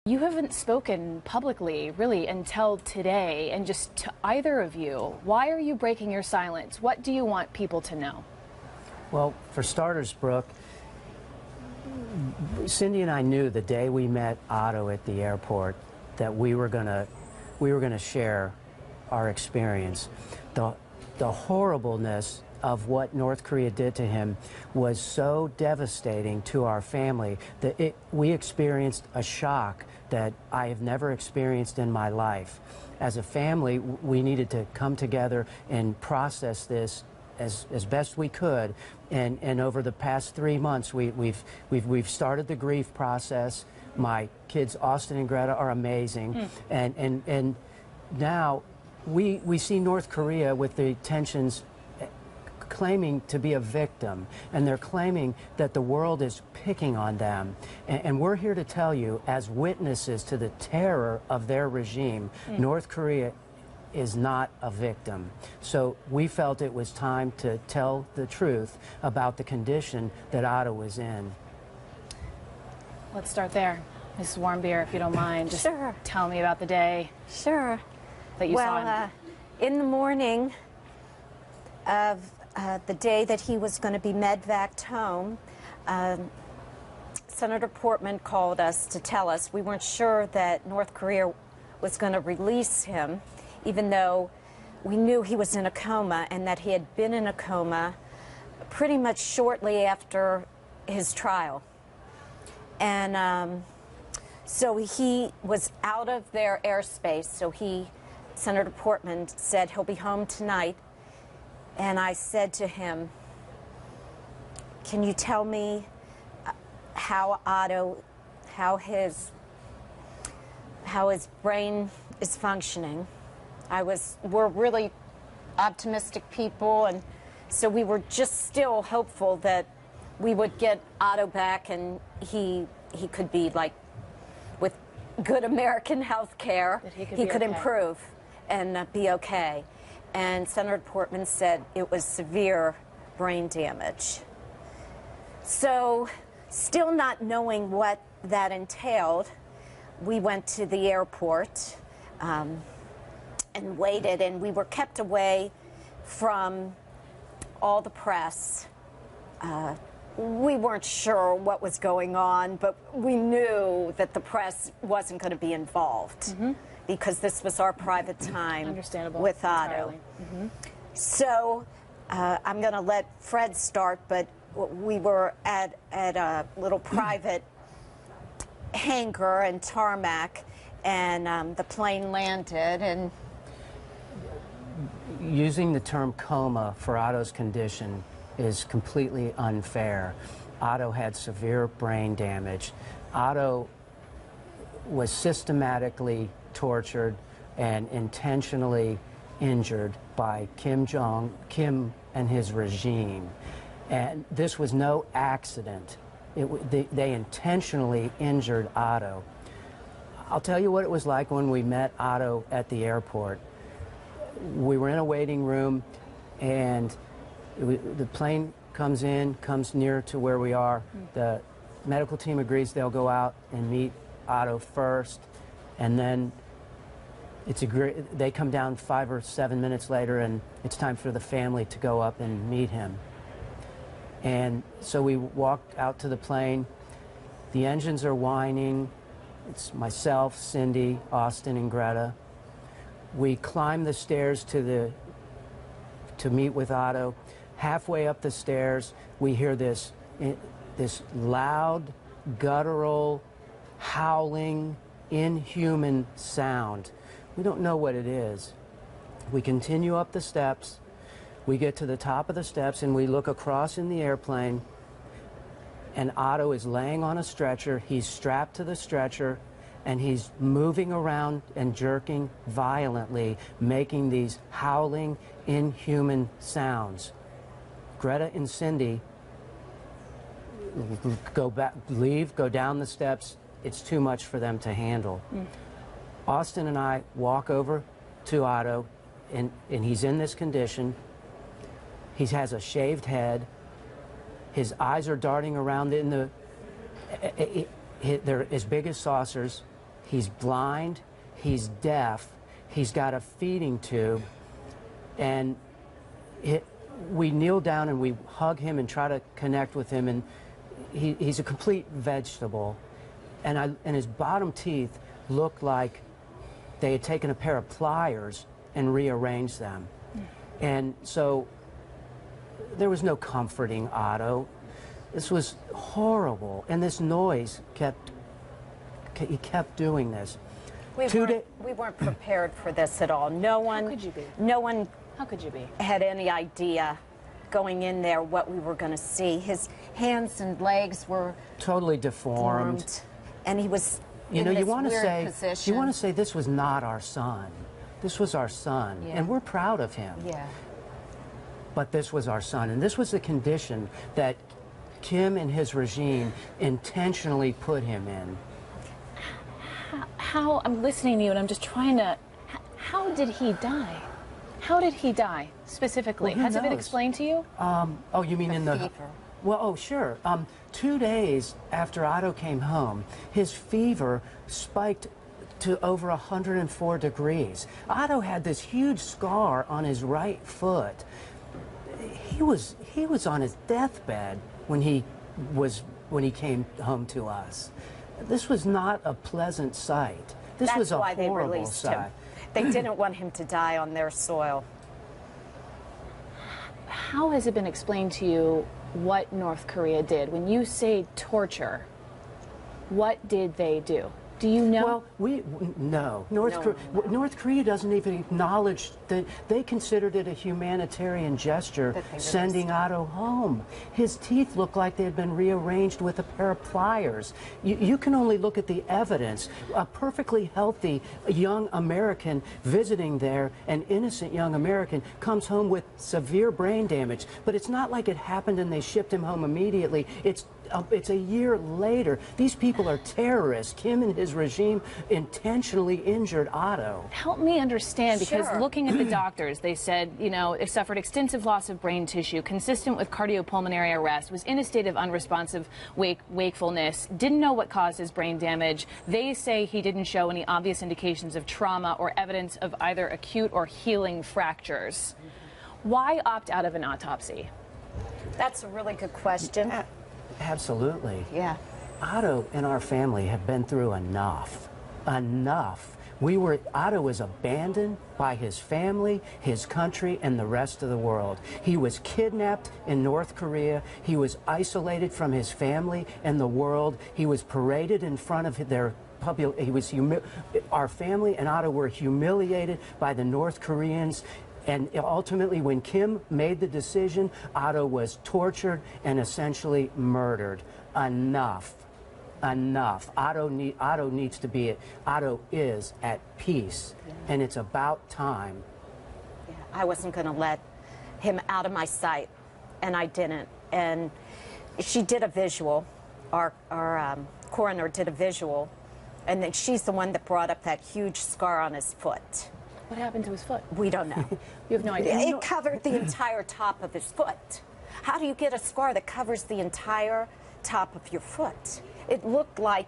You haven't spoken publicly, really, until today, and just to either of you, why are you breaking your silence? What do you want people to know? Well, for starters, Brooke, Cindy and I knew the day we met Otto at the airport that we were gonna share our experience. The horribleness of what North Korea did to him was so devastating to our family that we experienced a shock that I have never experienced in my life. As a family, we needed to come together and process this as best we could, and over the past 3 months, we've started the grief process. My kids, Austin and Greta, are amazing, and now we see North Korea with the tensions claiming to be a victim, and they're claiming that the world is picking on them. And we're here to tell you, as witnesses to the terror of their regime, North Korea is not a victim. So we felt it was time to tell the truth about the condition that Otto was in. Let's start there. Mrs. Warmbier, if you don't mind, just tell me about the day. Sure. That you saw him. In the morning of the day that he was going to be medvaced home, Senator Portman called us to tell us we weren't sure that North Korea was going to release him, even though we knew he was in a coma and that he had been in a coma pretty much shortly after his trial. And so he was out of their airspace, so Senator Portman said he'll be home tonight. And I said to him, can you tell me how his brain is functioning? We're really optimistic people, and so we were just still hopeful that we would get Otto back and he could be, like, with good American health care, he could improve and be okay. And Senator Portman said it was severe brain damage. So, still not knowing what that entailed, we went to the airport and waited, and we were kept away from all the press. We weren't sure what was going on, but we knew that the press wasn't going to be involved because this was our private time with Otto. So I'm going to let Fred start, but we were at a little private hangar and tarmac, and the plane landed. And using the term coma for Otto's condition is completely unfair. Otto had severe brain damage. Otto was systematically tortured and intentionally injured by Kim and his regime. And this was no accident. They intentionally injured Otto. I'll tell you what it was like when we met Otto at the airport. We were in a waiting room, and the plane comes near to where we are. The medical team agrees they'll go out and meet Otto first, and then they come down 5 or 7 minutes later, and it's time for the family to go up and meet him. And so we walked out to the plane. The engines are whining. It's myself, Cindy, Austin, and Greta. We climb the stairs to meet with Otto. Halfway up the stairs, we hear this loud, guttural, howling, inhuman sound. We don't know what it is. We continue up the steps. We get to the top of the steps, and we look across in the airplane, and Otto is laying on a stretcher. He's strapped to the stretcher, and he's moving around and jerking violently, making these howling, inhuman sounds. Greta and Cindy go down the steps. It's too much for them to handle. Austin and I walk over to Otto, and he's in this condition. He has a shaved head. His eyes are darting around they're as big as saucers. He's blind, he's deaf, he's got a feeding tube, and we kneel down and we hug him and try to connect with him, and he's a complete vegetable. And his bottom teeth look like they had taken a pair of pliers and rearranged them. And so there was no comforting Otto. This was horrible, and this noise he kept doing this. We weren't prepared for this at all. No one. How could you be? No one. How could you be? Had any idea going in there what we were going to see. His hands and legs were totally deformed. And he was you know, in you this want to weird say position. you want to say this was not our son. This was our son, Yeah. and we're proud of him. Yeah. But this was our son, and this was the condition that Kim and his regime intentionally put him in. How I'm listening to you, and I'm just trying to. How did he die? How did he die specifically? Well, who Has it been knows? explained to you? Oh, you mean in the fever. Well, oh, sure. 2 days after Otto came home, his fever spiked to over 104 degrees. Otto had this huge scar on his right foot. He was on his deathbed when he came home to us. This was not a pleasant sight. This was a why they horrible released sight. him. They didn't want him to die on their soil. How has it been explained to you what North Korea did? When you say torture, what did they do? Do you know? Well, no. North Korea doesn't even acknowledge that they considered it a humanitarian gesture, sending Otto home. His teeth look like they had been rearranged with a pair of pliers. You can only look at the evidence. A perfectly healthy young American visiting there, an innocent young American, comes home with severe brain damage. But it's not like it happened and they shipped him home immediately. It's a year later. These people are terrorists. Kim and his regime intentionally injured Otto. Help me understand, because Sure. looking at the doctors, they said, you know, it suffered extensive loss of brain tissue, consistent with cardiopulmonary arrest, was in a state of unresponsive wakefulness, didn't know what caused his brain damage. They say he didn't show any obvious indications of trauma or evidence of either acute or healing fractures. Why opt out of an autopsy? That's a really good question. Absolutely. Yeah. Otto and our family have been through enough. Enough. Otto was abandoned by his family, his country, and the rest of the world. He was kidnapped in North Korea. He was isolated from his family and the world. He was paraded in front of their public. Our family and Otto were humiliated by the North Koreans. And ultimately, when Kim made the decision, Otto was tortured and essentially murdered. Enough. Enough. Otto is at peace, and it's about time. Yeah, I wasn't going to let him out of my sight, and I didn't. And she did a visual. Our coroner did a visual, and then she's the one that brought up that huge scar on his foot. What happened to his foot? We don't know. You have no idea. It covered the entire top of his foot. How do you get a scar that covers the entire top of your foot? It looked like,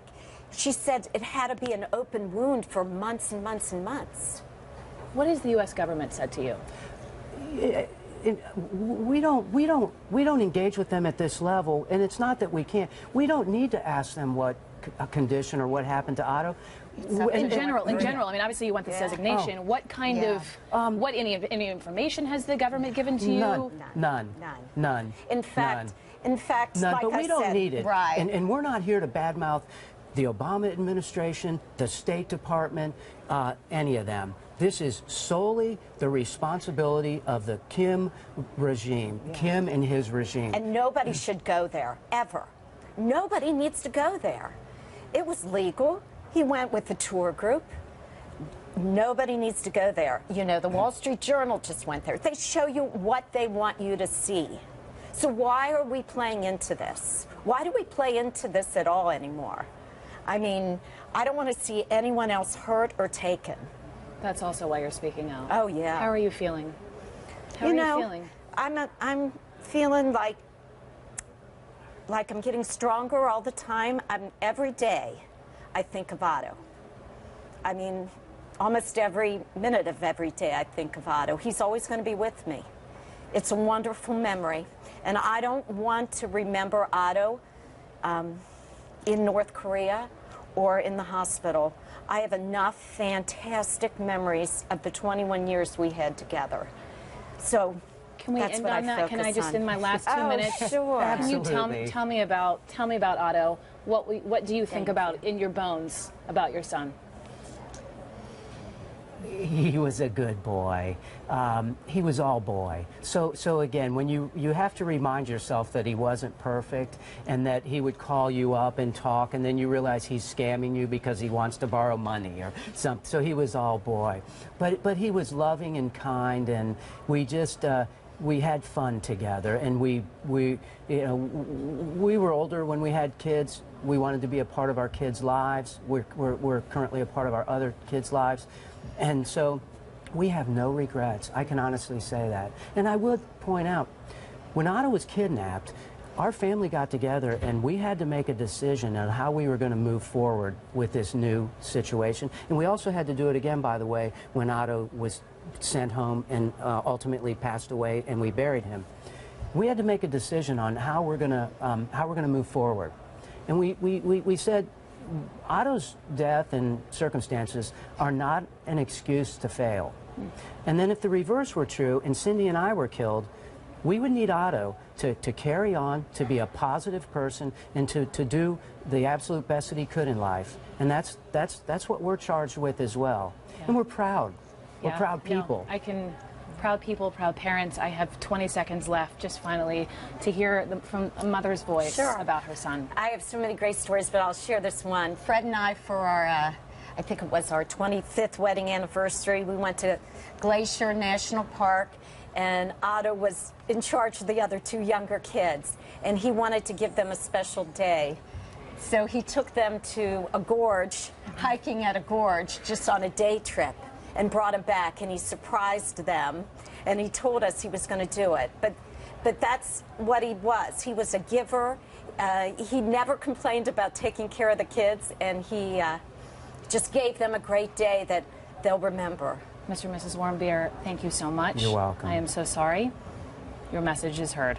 she said it had to be an open wound for months and months and months. What has the U.S. government said to you? We don't engage with them at this level, and it's not that we can't. We don't need to ask them what a condition or what happened to Otto. In general, I mean, obviously you want this designation. Oh. What kind of, what any information has the government given to you? None. In fact, none. like But we I don't said, need it. Right. And we're not here to badmouth the Obama administration, the State Department, any of them. This is solely the responsibility of the Kim regime, Kim and his regime. And nobody should go there, ever. Nobody needs to go there. It was legal. He went with the tour group. Nobody needs to go there. You know, the Wall Street Journal just went there. They show you what they want you to see. So why are we playing into this? Why do we play into this at all anymore? I mean, I don't want to see anyone else hurt or taken. That's also why you're speaking out. Oh, yeah. How are you feeling? How are you feeling? I'm feeling like I'm getting stronger all the time. Every day I think of Otto. I mean, almost every minute of every day I think of Otto. He's always going to be with me. It's a wonderful memory. And I don't want to remember Otto in North Korea or in the hospital. I have enough fantastic memories of the 21 years we had together. So can we end on that? Can I just, in my last 2 minutes? Sure. Can you Absolutely. tell me about Otto? What do you think about in your bones about your son? He was a good boy. He was all boy. So again, when you have to remind yourself that he wasn't perfect and that he would call you up and talk, and then you realize he's scamming you because he wants to borrow money or something. So he was all boy. But he was loving and kind, and we just we had fun together, and we were older when we had kids. We wanted to be a part of our kids' lives. We're currently a part of our other kids' lives. And so we have no regrets. I can honestly say that. And I would point out, when Otto was kidnapped, our family got together and we had to make a decision on how we were going to move forward with this new situation. And we also had to do it again, by the way, when Otto was sent home and ultimately passed away and we buried him. We had to make a decision on how we're going to move forward. And we said, Otto's death and circumstances are not an excuse to fail. And then if the reverse were true and Cindy and I were killed, we would need Otto to carry on, to be a positive person, and to do the absolute best that he could in life. And that's what we're charged with as well. Yeah. And we're proud. We're proud people. No, proud people, proud parents. I have 20 seconds left, just finally, to hear from a mother's voice about her son. I have so many great stories, but I'll share this one. Fred and I, for our, I think it was our 25th wedding anniversary, we went to Glacier National Park, and Otto was in charge of the other two younger kids, and he wanted to give them a special day. So he took them to a gorge, hiking at a gorge, just on a day trip, and brought them back, and he surprised them, and he told us he was going to do it. But that's what he was. He was a giver. He never complained about taking care of the kids, and he just gave them a great day that they'll remember. Mr. and Mrs. Warmbier, thank you so much. You're welcome. I am so sorry. Your message is heard.